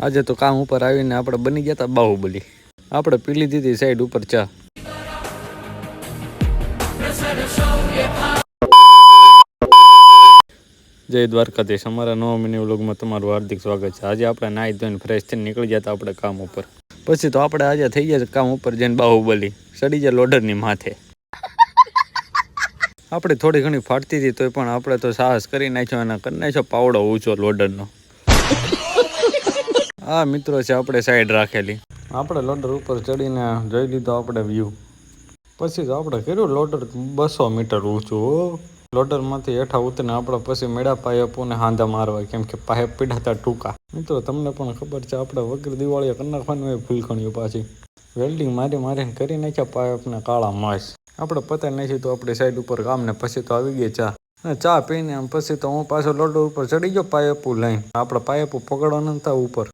આજે તો કામ ઉપર આવીને આપણે બની ગયા હતા બાહુબલી. આપણે પી લીધી હતી સાઈડ ઉપર ચા. જય દ્વારકાધીશ. અમારા નવા મિની વ્લોગમાં તમારું હાર્દિક સ્વાગત છે. આજે આપણે નાહી ધોઈને ફ્રેશ થઈને નીકળી ગયા હતા આપણે કામ ઉપર. પછી તો આપણે આજે થઈ ગયા કામ ઉપર જઈને બાહુબલી ચડી જાય લોડરની માથે. આપણે થોડી ઘણી ફાટતી હતી તોય પણ આપણે તો સાહસ કરી નાખ્યો અને કરી નાખ્યો પાવડો ઊંચો લોડરનો. આ મિત્રો છે આપણે સાઈડ રાખેલી. આપણે લોડર ઉપર ચડીને જોઈ લીધો આપણે વ્યૂ. પછી તો આપણે કર્યું લોડર 200 મીટર ઊંચું. લોડરમાંથી હેઠા ઉતરીને આપણે પછી મેળા પાઇપોને હાંધા મારવા, કેમ કે પાઇપ પીડાતા ટૂંકા. મિત્રો તમને પણ ખબર છે આપણે વગર દિવાળીએ કરી નાખવાનું હોય ફૂલખણીઓ પાછી. વેલ્ડિંગ મારીને કરી નાખ્યા પાઇપને કાળા માસ. આપણે પતાવી નાખી તો આપણી સાઈડ ઉપર કામ ને પછી તો આવી ગઈ ચા. ચા પીને પછી તો હું પાછો લોડર ઉપર ચડી ગયો પાઇપો લઈને. આપણે પાઇપો પકડવા નતા ઉપર.